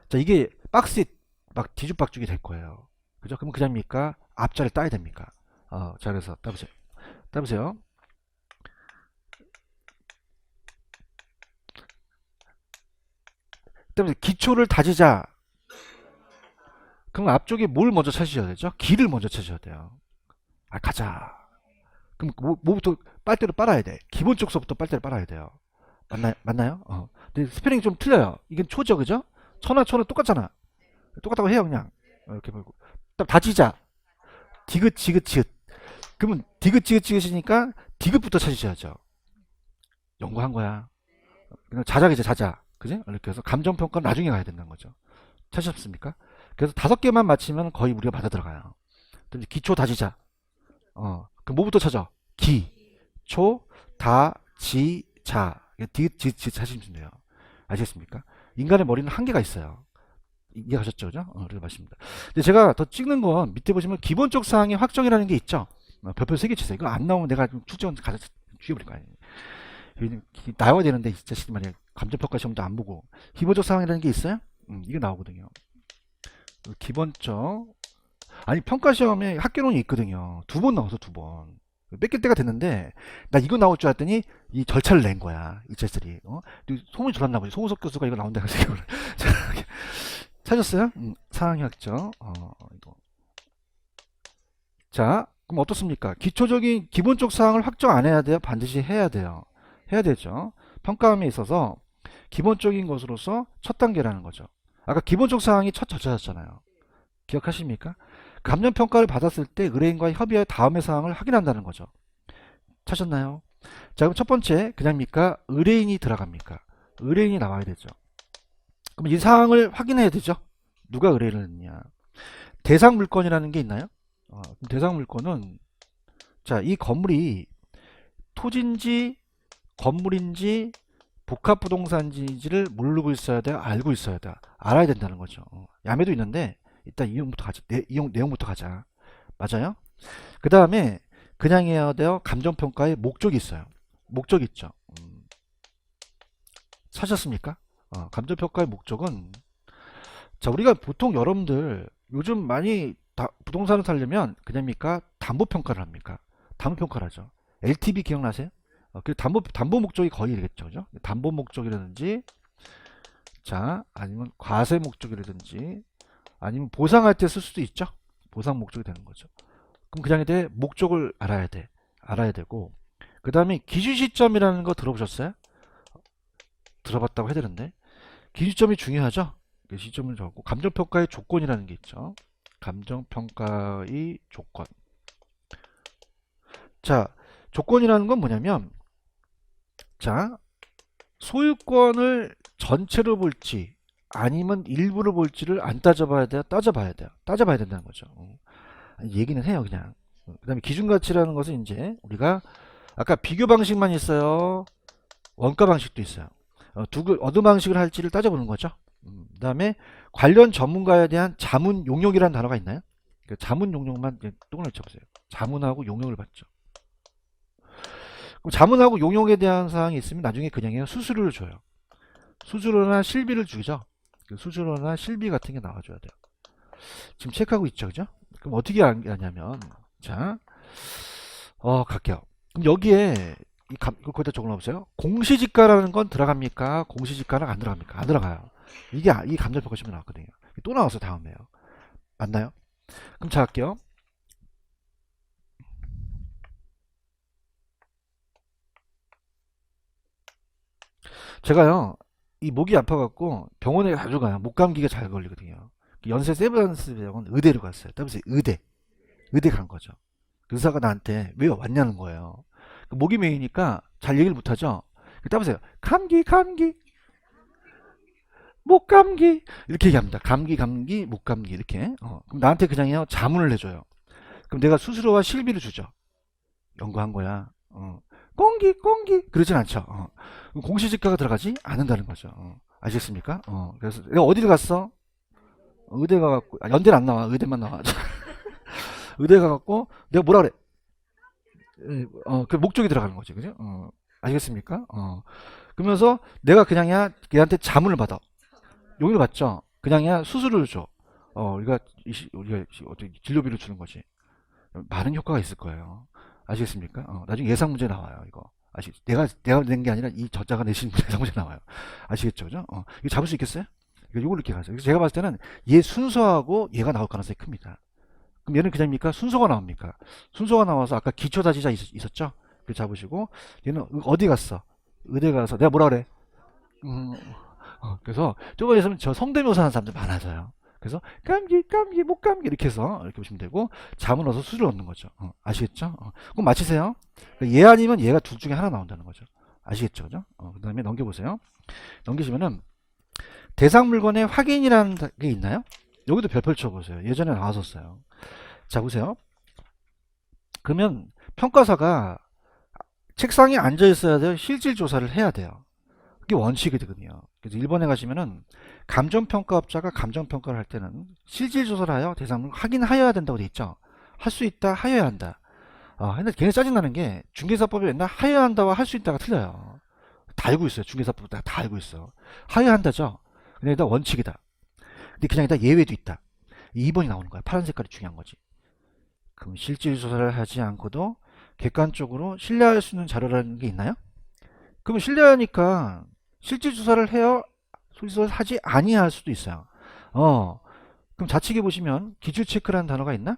자, 이게 박스에 막 뒤죽박죽이 될 거예요. 그죠? 그러면 그냥입니까? 앞자리 따야 됩니까? 자, 그래서 따보세요. 따보세요. 따보세요. 기초를 다지자. 그럼 앞쪽에 뭘 먼저 찾으셔야 되죠? 길을 먼저 찾으셔야 돼요. 가자. 그럼 뭐부터 빨대로 빨아야 돼. 기본적 서부터 빨대를 빨아야 돼요. 맞나요? 근데 스페링이 좀 틀려요. 이건 초죠, 그죠? 초나 똑같잖아. 똑같다고 해요, 그냥. 이렇게 보고. 다지자. 디귿, 지긋, 지읒. 그러면 디귿, 지긋, 지긋이니까 디귿부터 찾으셔야죠. 연구한 거야. 그냥 자작이죠, 자작. 그지? 이렇게 해서 감정평가는 나중에 가야 된다는 거죠. 찾으셨습니까? 그래서 5개만 맞히면 거의 우리가 맞아 들어가요. 기초 다지자. 그럼 뭐부터 찾아? 기, 초, 다, 지, 자. 디귿, 지읒, 지읒 찾으시면 돼요. 아시겠습니까? 인간의 머리는 한계가 있어요. 이해하셨죠? 그죠? 그래서 맞습니다. 근데 제가 더 찍는 건 밑에 보시면 기본적 사항의 확정이라는 게 있죠. 별표 3개 치세요. 이거 안 나오면 내가 좀 출전 가서 죽여버릴 거야. 나와야 되는데, 진짜 씨 말이야. 감정평가 시험도 안 보고. 기본적 사항이라는 게 있어요? 이게 나오거든요. 기본적. 아니, 평가 시험에 학교론이 있거든요. 2번 나와서 2번. 뺏길 때가 됐는데, 나 이거 나올 줄 알았더니, 이 절차를 낸 거야. 이 자들이. 소문이 돌았나 보지. 송우석 교수가 이거 나온다 해가지고. 찾았어요? 사항의 확정. 이거. 자, 그럼 어떻습니까? 기초적인 기본적 사항을 확정 안 해야 돼요? 반드시 해야 돼요. 해야 되죠. 평가함에 있어서 기본적인 것으로서 첫 단계라는 거죠. 아까 기본적 사항이 첫 절차였잖아요. 기억하십니까? 감정평가를 받았을 때 의뢰인과의 협의의 다음의 사항을 확인한다는 거죠. 찾았나요? 자, 그럼 첫 번째 그냥입니까? 의뢰인이 들어갑니까? 의뢰인이 나와야 되죠. 그럼 이 사항을 확인해야 되죠. 누가 의뢰를 했느냐. 대상 물건이라는 게 있나요? 대상 물건은 자, 이 건물이 토지인지 건물인지 복합부동산인지를 모르고 있어야 돼요? 알고 있어야 돼요? 알아야 된다는 거죠. 야매도 있는데 일단 이용부터 가자. 내용부터 가자. 맞아요? 그 다음에 그냥 해야 돼요? 감정평가에 목적이 있어요. 목적 있죠. 사셨습니까? 감정평가의 목적은, 자, 우리가 보통 여러분들 요즘 많이 부동산을 살려면 그냥입니까? 담보평가를 합니까? 담보평가를 하죠. LTV 기억나세요? 그 담보 목적이 거의 되겠죠. 그죠? 담보 목적이라든지, 자, 아니면 과세 목적이라든지, 아니면 보상할 때 쓸 수도 있죠. 보상 목적이 되는 거죠. 그럼 그냥에 대해 목적을 알아야 돼. 알아야 되고, 그 다음에 기준 시점이라는 거 들어보셨어요? 들어봤다고 해야 되는데, 기준 시점이 중요하죠. 그 시점을 적고, 감정평가의 조건이라는 게 있죠. 감정평가의 조건. 자, 조건이라는 건 뭐냐면, 자, 소유권을 전체로 볼지 아니면 일부를 볼지를 안 따져봐야 돼요. 따져봐야 돼요. 따져봐야 된다는 거죠. 얘기는 해요, 그냥. 그 다음에 기준가치라는 것은 이제 우리가 아까 비교 방식만 있어요. 원가 방식도 있어요. 어느 방식을 할지를 따져보는 거죠. 그 다음에 관련 전문가에 대한 자문 용역이라는 단어가 있나요? 그 자문 용역만 똥을 쳐보세요. 자문하고 용역을 받죠. 그럼 자문하고 용역에 대한 사항이 있으면 나중에 그냥 수수료를 줘요. 수수료나 실비를 주죠. 그 수수료나 실비 같은 게 나와줘야 돼요. 지금 체크하고 있죠, 그죠? 그럼 어떻게 하냐면, 자, 갈게요. 그럼 여기에 이거 거기다 적어놓으세요. 공시지가라는 건 들어갑니까? 공시지가는 안 들어갑니까? 안 들어가요. 이게 이 감정평가 시험에 나왔거든요. 또 나와서 다음에요. 맞나요? 그럼 자 할게요. 제가요, 이 목이 아파갖고 병원에 자주 가요. 목 감기가 잘 걸리거든요. 연세 세브란스 병원 의대로 갔어요. 더블스 의대 간 거죠. 그 의사가 나한테 왜 왔냐는 거예요. 목이 메이니까 잘 얘기를 못하죠. 따보세요. 감기, 목 감기 이렇게 얘기합니다. 감기, 목 감기 이렇게. 그럼 나한테 그냥요 자문을 해줘요. 그럼 내가 수수료와 실비를 주죠. 연구한 거야. 꽁기 그러진 않죠. 그럼 공시지가가 들어가지 않는다는 거죠. 아시겠습니까? 그래서 내가 어디를 갔어? 의대 가갖고 연대는 안 나와. 의대만 나와. 의대 가갖고 내가 뭐라 그래? 그 목적이 들어가는 거지, 그죠? 아시겠습니까? 그러면서 내가 그냥야 걔한테 자문을 받아. 용의를 받죠. 그냥야 수수료를 줘. 우리가 어떻게 진료비를 주는 거지. 많은 효과가 있을 거예요. 아시겠습니까? 나중에 예상 문제 나와요, 이거. 내가 낸 게 아니라 이 저자가 내신 예상 문제 나와요. 아시겠죠, 그죠? 이거 잡을 수 있겠어요? 이걸 이렇게 가세요. 그래서 제가 봤을 때는 얘 순서하고 얘가 나올 가능성이 큽니다. 그럼 얘는 그냥입니까? 순서가 나옵니까? 순서가 나와서 아까 기초다지자 있었죠? 그 잡으시고 얘는 어디 갔어? 의대 가서 내가 뭐라 그래? 그래서 저번에 있으면 저 성대묘사 하는 사람들 많아져요. 그래서 감기, 목 감기 이렇게 해서 이렇게 보시면 되고 잠을 넣어서 수를 얻는 거죠. 아시겠죠? 그럼 맞히세요. 얘 아니면 얘가 둘 중에 하나 나온다는 거죠. 아시겠죠? 그죠? 그 다음에 넘겨보세요. 넘기시면은 대상 물건의 확인이라는 게 있나요? 여기도 별표 쳐보세요. 예전에 나왔었어요. 자, 보세요. 그러면 평가사가 책상에 앉아 있어야 돼요? 실질 조사를 해야 돼요? 그게 원칙이 되거든요. 그래서 일본에 가시면은 감정평가업자가 감정평가를 할 때는 실질 조사를 하여 대상을 확인하여야 된다고 돼 있죠. 할 수 있다, 하여야 한다. 근데 괜히 짜증나는 게 중개사법에 맨날 하여야 한다와 할 수 있다가 틀려요. 다 알고 있어요. 중개사법 다 알고 있어. 하여야 한다죠. 근데 일단 원칙이다. 근데 그냥 일단 예외도 있다. 2번이 나오는 거야. 파란 색깔이 중요한 거지. 그럼 실질 조사를 하지 않고도 객관적으로 신뢰할 수 있는 자료라는 게 있나요? 그러면 신뢰하니까 실질 조사를 해요? 소지서를 하지 아니할 수도 있어요. 그럼 좌측에 보시면 기출 체크라는 단어가 있나?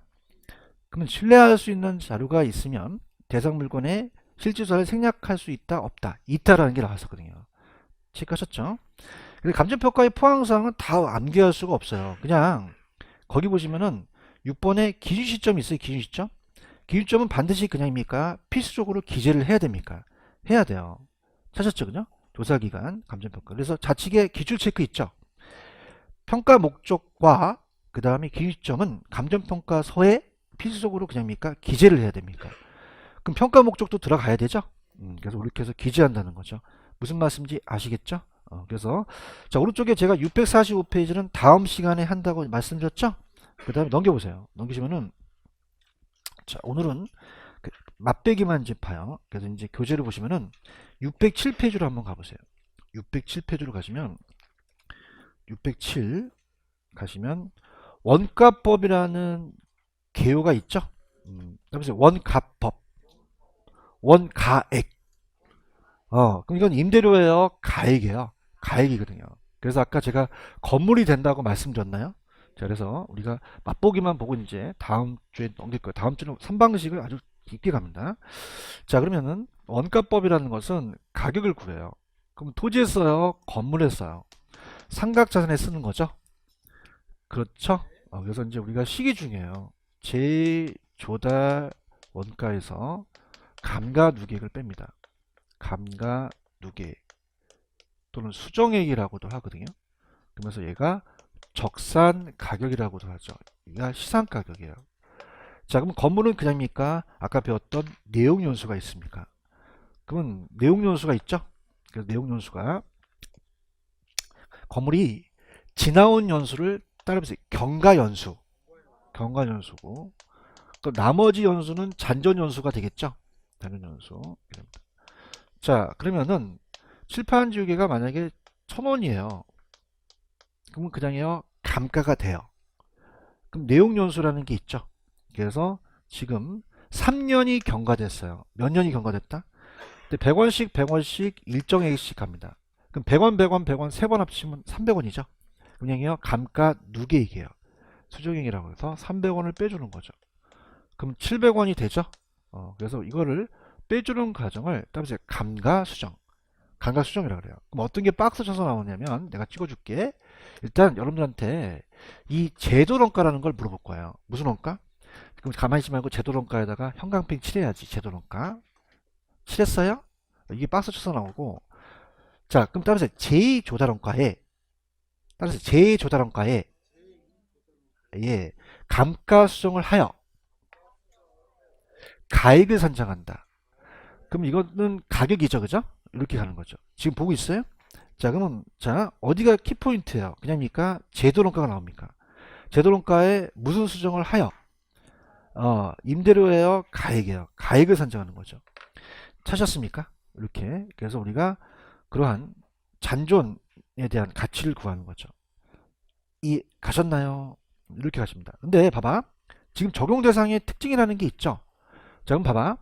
그러면 신뢰할 수 있는 자료가 있으면 대상 물건의 실질 조사를 생략할 수 있다, 없다. 있다라는 게 나왔었거든요. 체크하셨죠? 근데 감정평가의 포항사항은 다 암기할 수가 없어요. 그냥 거기 보시면은 6번에 기준 시점이 있어요. 기준 시점. 기준 시점은 반드시 그냥입니까? 필수적으로 기재를 해야 됩니까? 해야 돼요. 찾았죠, 그죠? 조사기간, 감정평가. 그래서 좌측에 기출 체크 있죠? 평가 목적과 그 다음에 기준 시점은 감정평가서에 필수적으로 그냥입니까? 기재를 해야 됩니까? 그럼 평가 목적도 들어가야 되죠? 그래서 이렇게 해서 기재한다는 거죠. 무슨 말씀인지 아시겠죠? 그래서 자 오른쪽에 제가 645페이지는 다음 시간에 한다고 말씀드렸죠? 그 다음에 넘겨보세요. 넘기시면은 자 오늘은 맛배기만 이제 봐요. 그래서 이제 교재를 보시면은 607페이지로 한번 가보세요. 607페이지로 가시면 607 가시면 원가법이라는 개요가 있죠. 그래서 원가법, 원가액. 그럼 이건 임대료예요, 가액이에요. 가액이거든요. 그래서 아까 제가 건물이 된다고 말씀드렸나요? 자, 그래서 우리가 맛보기만 보고 이제 다음 주에 넘길 거예요. 다음 주는 3방식을 아주 깊게 갑니다. 자, 그러면은 원가법이라는 것은 가격을 구해요. 그럼 토지에 써요, 건물에 써요. 삼각자산에 쓰는 거죠. 그렇죠? 그래서 이제 우리가 식이 중요해요. 재조달 원가에서 감가누계액을 뺍니다. 감가누계액 또는 수정액이라고도 하거든요. 그러면서 얘가 적산 가격이라고도 하죠. 얘가 시상 가격이에요. 자, 그럼 건물은 그냥입니까? 아까 배웠던 내용 연수가 있습니까? 그러면 내용 연수가 있죠? 그래서 내용 연수가 건물이 지나온 연수를 따르면서 경과 연수, 경과 연수고, 또 나머지 연수는 잔존 연수가 되겠죠? 잔존 연수. 자, 그러면은 칠판지우개가 만약에 1,000원이에요. 그러면 그냥요 감가가 돼요. 그럼 내용 연수라는 게 있죠. 그래서 지금 3년이 경과됐어요. 몇 년이 경과됐다? 100원씩 100원씩 일정액씩 갑니다. 그럼 100원 100원 100원 3번 합치면 300원이죠. 그냥요 감가 누계액이에요. 수정액이라고 해서 300원을 빼주는 거죠. 그럼 700원이 되죠. 그래서 이거를 빼주는 과정을 따라서 감가수정, 감가수정이라고 그래요. 그럼 어떤 게 박스 쳐서 나오냐면 내가 찍어줄게. 일단 여러분들한테 이 제도원가라는 걸 물어볼 거예요. 무슨 원가? 그럼 가만히 있지 말고 제도원가에다가 형광펜 칠해야지. 제도원가 칠했어요? 이게 박스 쳐서 나오고. 자, 그럼 따라서 제2조달원가에 따라서 제2조달원가에 예, 감가수정을 하여 가액을 산정한다. 그럼 이거는 가격이죠, 그죠? 이렇게 가는 거죠. 지금 보고 있어요? 자, 그러면 자 어디가 키포인트예요? 그냥입니까? 제도론가가 나옵니까? 제도론가에 무슨 수정을 하여 임대료예요, 가액이에요. 가액을 산정하는 거죠. 찾았습니까? 이렇게. 그래서 우리가 그러한 잔존에 대한 가치를 구하는 거죠. 이 가셨나요? 이렇게 가십니다. 근데 봐봐. 지금 적용 대상의 특징이라는 게 있죠. 자, 그럼 봐봐.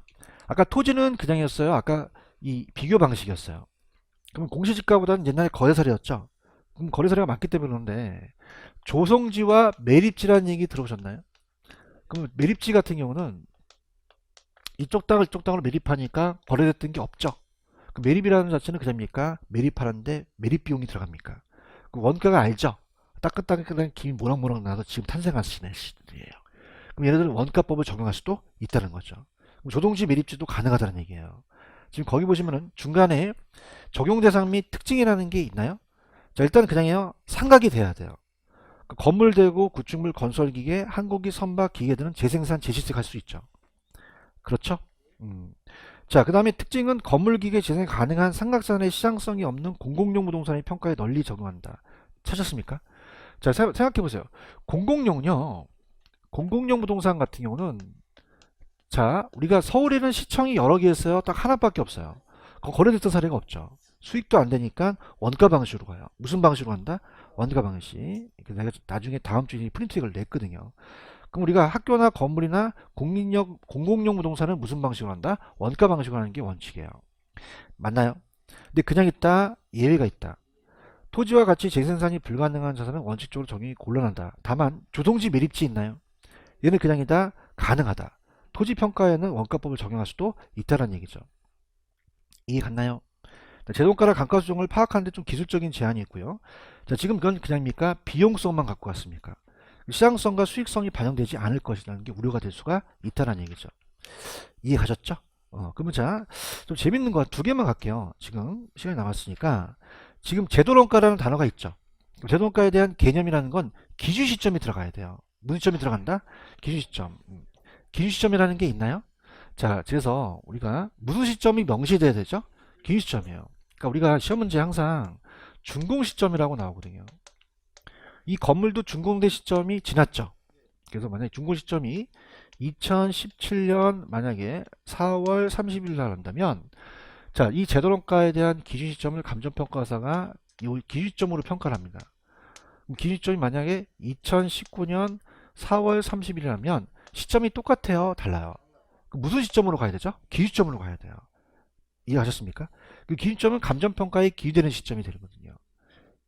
아까 토지는 그냥이었어요. 아까 이 비교 방식이었어요. 그럼 공시지가보다는 옛날에 거래사례였죠. 그럼 거래사례가 많기 때문에 그런데 조성지와 매립지라는 얘기 들어보셨나요? 그럼 매립지 같은 경우는 이쪽 땅을 이쪽 땅으로 매립하니까 거래됐던 게 없죠. 그 매립이라는 자체는 그냥입니까? 매립하는데 매립 비용이 들어갑니까? 그 원가가 알죠? 따끈따끈한 김이 모락모락 나서 지금 탄생하시는 시들이에요. 그럼 얘네들은 원가법을 적용할 수도 있다는 거죠. 그럼 조동지 매립지도 가능하다는 얘기예요. 지금 거기 보시면은 중간에 적용 대상 및 특징이라는 게 있나요? 자, 일단 그냥요 상각이 돼야 돼요. 그 건물 대고 구축물 건설기계 항공기 선박 기계들은 재생산 재시식할 수 있죠. 그렇죠? 자, 그 다음에 특징은 건물기계 재생 가능한 삼각산의 시장성이 없는 공공용 부동산의 평가에 널리 적용한다. 찾았습니까? 자, 생각해 보세요. 공공용요. 공공용 부동산 같은 경우는 자, 우리가 서울에는 시청이 여러 개 있어요. 딱 하나밖에 없어요. 거래됐던 사례가 없죠. 수익도 안 되니까 원가 방식으로 가요. 무슨 방식으로 간다? 원가 방식. 내가 나중에 다음 주에 프린트를 냈거든요. 그럼 우리가 학교나 건물이나 공공용 부동산은 무슨 방식으로 한다? 원가 방식으로 하는 게 원칙이에요. 맞나요? 근데 그냥 있다, 예외가 있다. 토지와 같이 재생산이 불가능한 자산은 원칙적으로 적용이 곤란하다. 다만 조성지 매립지 있나요? 얘는 그냥이다, 가능하다. 토지 평가에는 원가법을 적용할 수도 있다는 얘기죠. 이해 갔나요? 재동가랑 감가수정을 파악하는데 좀 기술적인 제한이 있고요. 자, 지금 그건 그냥입니까? 비용성만 갖고 왔습니까? 시장성과 수익성이 반영되지 않을 것이라는 게 우려가 될 수가 있다는 얘기죠. 이해 가셨죠? 그러면 자, 좀 재밌는 거 두 개만 갈게요. 지금 시간이 남았으니까. 지금 제도론가라는 단어가 있죠. 제도론가에 대한 개념이라는 건 기준 시점이 들어가야 돼요. 무슨 시점이 들어간다? 기준 시점. 기준 시점이라는 게 있나요? 자, 그래서 우리가 무슨 시점이 명시돼야 되죠? 기준 시점이에요. 그러니까 우리가 시험 문제 항상 준공 시점이라고 나오거든요. 이 건물도 준공된 시점이 지났죠. 그래서 만약에 준공 시점이 2017년 만약에 4월 30일 날 한다면, 자, 이 제도론가에 대한 기준 시점을 감정평가사가 이 기준 시점으로 평가를 합니다. 그럼 기준 시점이 만약에 2019년 4월 30일이라면 시점이 똑같아요, 달라요? 그럼 무슨 시점으로 가야 되죠? 기준 시점으로 가야 돼요. 이해하셨습니까? 그 기준 시점은 감정평가에 기준되는 시점이 되거든요.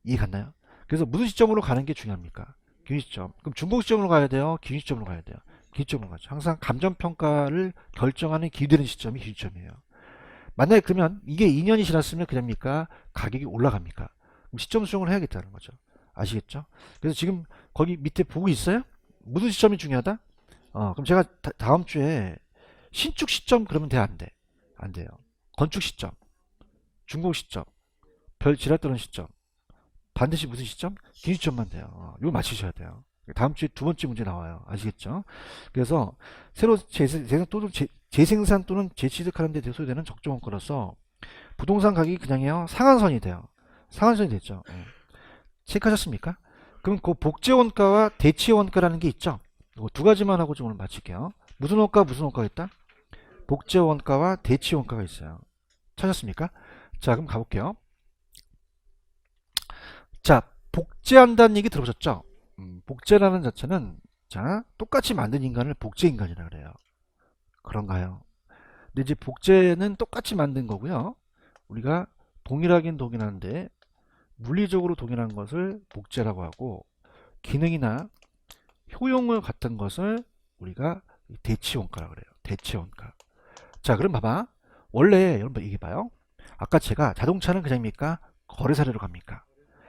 이해 갔나요? 그래서 무슨 시점으로 가는 게 중요합니까? 기준 시점. 그럼 중복 시점으로 가야 돼요? 기준 시점으로 가야 돼요? 기준 시점으로 가죠. 항상 감정평가를 결정하는 기준되는 시점이 기준 시점이에요. 만약에 그러면 이게 2년이 지났으면 그럽니까? 가격이 올라갑니까? 그럼 시점 수정을 해야겠다는 거죠. 아시겠죠? 그래서 지금 거기 밑에 보고 있어요? 무슨 시점이 중요하다? 그럼 제가 다음 주에 신축 시점 그러면 돼, 안 돼? 안 돼요. 건축 시점, 중공 시점, 별 지랄 떠는 시점, 반드시 무슨 시점? 긴 시점만 돼요. 이거 맞히셔야 돼요. 다음 주에 두 번째 문제 나와요. 아시겠죠? 그래서 새로 재생산 또는 재취득하는 데 소요되는 적정원가로서 부동산 가격이 그냥요 상한선이 돼요. 상한선이 됐죠. 체크하셨습니까? 그럼 그 복제원가와 대체원가라는 게 있죠. 이거 두 가지만 하고 좀 오늘 마칠게요. 무슨 원가 무슨 원가가 있다? 복제원가와 대체원가가 있어요. 찾았습니까? 자, 그럼 가볼게요. 자, 복제한다는 얘기 들어보셨죠? 복제라는 자체는 자 똑같이 만든 인간을 복제인간이라 그래요. 그런가요? 근데 이제 복제는 똑같이 만든 거고요. 우리가 동일하긴 동일한데 물리적으로 동일한 것을 복제라고 하고 기능이나 효용을 같은 것을 우리가 대치원가라고 그래요. 대치원가. 자, 그럼 봐봐. 원래 여러분 얘기해봐요. 아까 제가 자동차는 그냥입니까? 거래 사례로 갑니까?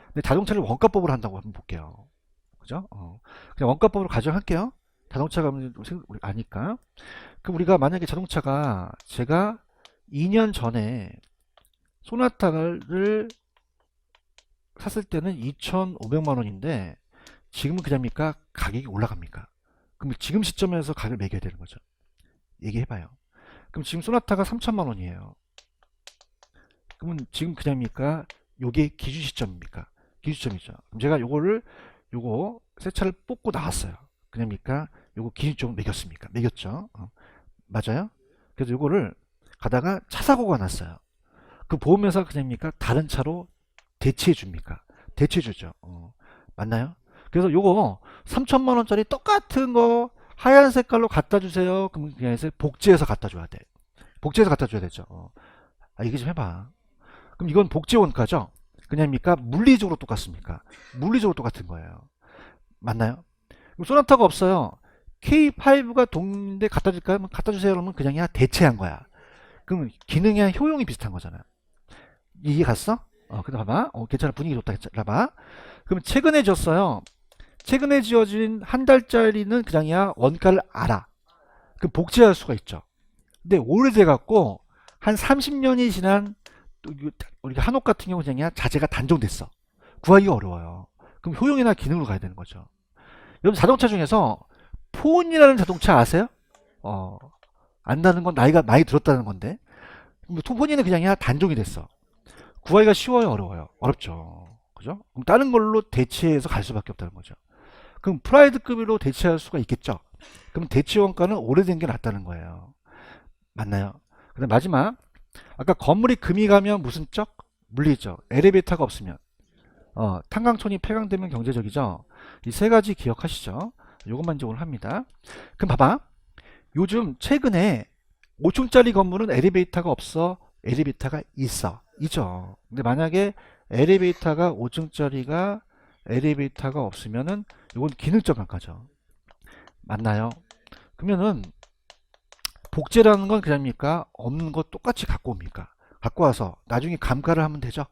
근데 자동차를 원가법으로 한다고 한번 볼게요. 그죠? 그냥 원가법으로 가정할게요. 자동차가 우리 아니까. 그럼 우리가 만약에 자동차가 제가 2년 전에 소나타를 샀을 때는 2,500만 원인데 지금은 그냥입니까? 가격이 올라갑니까? 그럼 지금 시점에서 가격을 매겨야 되는 거죠. 얘기해봐요. 그럼 지금 소나타가 3천만 원이에요. 그러면 지금 그냥입니까? 요게 기준 시점입니까? 기준 시점이죠. 그럼 제가 요거 새 차를 뽑고 나왔어요. 그냥입니까? 요거 기준 시점을 매겼습니까? 매겼죠. 맞아요? 그래서 요거를 가다가 차 사고가 났어요. 그 보험회사가 그냥입니까? 다른 차로 대체해 줍니까? 대체해 주죠. 맞나요? 그래서 요거 3천만 원짜리 똑같은 거 하얀 색깔로 갖다 주세요. 그럼 그냥 복제해서 갖다 줘야 돼. 복제해서 갖다 줘야 되죠. 얘기 좀 해봐. 그럼 이건 복제 원가죠? 그냥입니까? 물리적으로 똑같습니까? 물리적으로 똑같은 거예요. 맞나요? 그럼 소나타가 없어요. K5가 동인데 갖다 줄까요? 갖다 주세요. 그러면 그냥이야 대체한 거야. 그럼 기능이랑 효용이 비슷한 거잖아. 이해 갔어? 근데 봐봐. 괜찮아. 분위기 좋다. 봐봐. 그럼 최근에 지었어요. 최근에 지어진 한 달짜리는 그냥이야 원가를 알아. 그럼 복제할 수가 있죠. 근데 오래돼 갖고 한 30년이 지난 우리가 한옥 같은 경우 그냥이야 자재가 단종됐어. 구하기가 어려워요. 그럼 효용이나 기능으로 가야 되는 거죠. 여러분 자동차 중에서 폰이라는 자동차 아세요? 안다는 건 나이가 많이 들었다는 건데. 폰이는 그냥이야 단종이 됐어. 구하기가 쉬워요, 어려워요? 어렵죠. 그죠? 그럼 다른 걸로 대체해서 갈 수밖에 없다는 거죠. 그럼 프라이드급으로 대체할 수가 있겠죠. 그럼 대체 원가는 오래된 게 낫다는 거예요. 맞나요? 그다음 마지막. 아까 건물이 금이 가면 무슨 적? 물리적. 엘리베이터가 없으면 탄광촌이 폐광되면 경제적이죠. 이 세 가지 기억하시죠? 요것만 이제 오늘 합니다. 그럼 봐봐. 요즘 최근에 5층짜리 건물은 엘리베이터가 없어? 엘리베이터가 있어. 있죠. 근데 만약에 엘리베이터가 5층짜리가 엘리베이터가 없으면은 이건 기능적 단가죠. 맞나요? 그러면은 복제라는 건 그냥입니까? 없는 거 똑같이 갖고 옵니까? 갖고 와서 나중에 감가를 하면 되죠.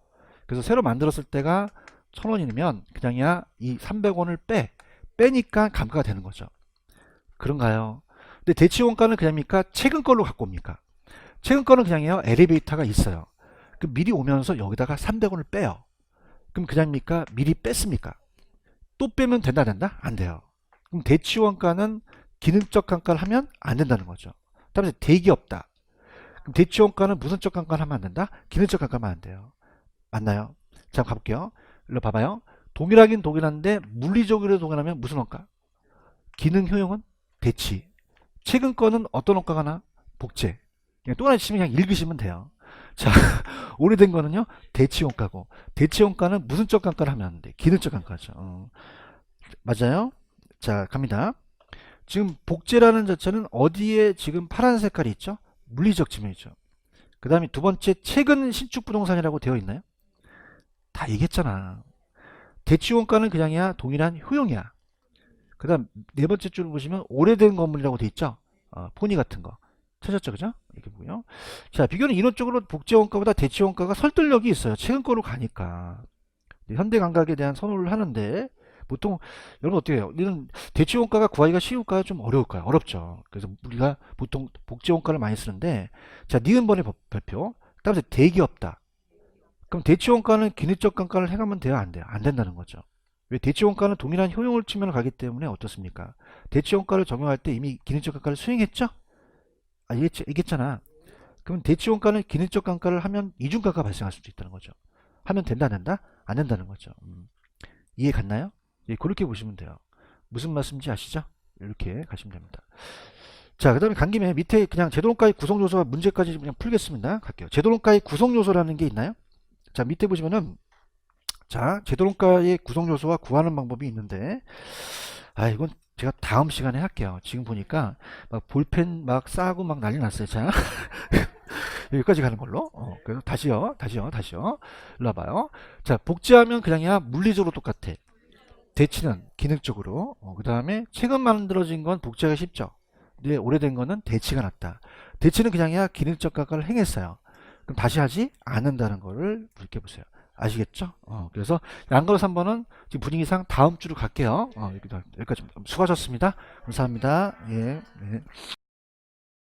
그래서 새로 만들었을 때가 1,000원이면 그냥이야 이 300원을 빼니까 감가가 되는 거죠. 그런가요? 근데 대치 원가는 그냥입니까? 최근 걸로 갖고 옵니까? 최근 거는 그냥이요 엘리베이터가 있어요. 그럼 미리 오면서 여기다가 300원을 빼요. 그럼 그냥입니까? 미리 뺐습니까? 또 빼면 된다 된다? 안 돼요. 그럼 대치 원가는 기능적 감가를 하면 안 된다는 거죠. 다음에 대기 없다. 그럼 대치 원가는 무슨적 감가를 하면 안 된다? 기능적 감가만 안 돼요. 맞나요? 자, 가볼게요. 일로 봐봐요. 동일하긴 동일한데 물리적으로 동일하면 무슨 원가? 기능 효용은 대치. 최근 거는 어떤 원가가 나? 복제. 그냥 또 하나 치면 그냥 읽으시면 돼요. 자, 오래된 거는요, 대치원가고, 대치원가는 무슨 적 감가를 하면 안 돼? 기능적 감가죠. 맞아요? 자, 갑니다. 지금 복제라는 자체는 어디에 지금 파란 색깔이 있죠? 물리적 지명이죠. 그 다음에 두 번째, 최근 신축 부동산이라고 되어 있나요? 다 얘기했잖아. 대치원가는 그냥이야, 동일한 효용이야. 그 다음 네 번째 줄 보시면 오래된 건물이라고 돼 있죠. 포니 같은 거 찾았죠, 그죠? 이렇게 보고요. 자, 비교는 이론적으로 복제원가보다 대치원가가 설득력이 있어요. 최근 거로 가니까. 현대감각에 대한 선호를 하는데 보통 여러분 어떻게 해요? 이런 대치원가가 구하기가 쉬울까요? 좀 어려울까요? 어렵죠. 그래서 우리가 보통 복제원가를 많이 쓰는데, 자, 니은번의 발표. 다음에 대기업다. 그럼 대치원가는 기능적 감가를 해가면 돼요? 안 돼요? 안 된다는 거죠. 왜? 대치원가는 동일한 효용을 측면을 가기 때문에 어떻습니까? 대치원가를 적용할 때 이미 기능적 감가를 수행했죠? 얘기했잖아. 그럼 대치원가는 기능적 감가를 하면 이중가가 발생할 수도 있다는 거죠. 하면 된다, 안 된다? 안 된다는 거죠. 이해 갔나요? 예, 그렇게 보시면 돼요. 무슨 말씀인지 아시죠? 이렇게 가시면 됩니다. 자, 그 다음에 간 김에 밑에 그냥 제도론가의 구성요소와 문제까지 그냥 풀겠습니다. 갈게요. 제도론가의 구성요소라는 게 있나요? 자, 밑에 보시면은, 자, 제도론가의 구성요소와 구하는 방법이 있는데, 이건 제가 다음 시간에 할게요. 지금 보니까 막 볼펜 막 싸고 막 난리 났어요. 자, 여기까지 가는 걸로. 그래서 다시요. 일로 와봐요. 자, 복제하면 그냥이야 물리적으로 똑같아. 대치는 기능적으로. 그 다음에 최근 만들어진 건 복제가 쉽죠. 근데 오래된 거는 대치가 낫다. 대치는 그냥이야 기능적 감가를 행했어요. 그럼 다시 하지 않는다는 거를 이렇게 보세요. 아시겠죠? 그래서 양가로 3번은 지금 분위기상 다음 주로 갈게요. 여기까지 수고하셨습니다. 감사합니다. 예. 예.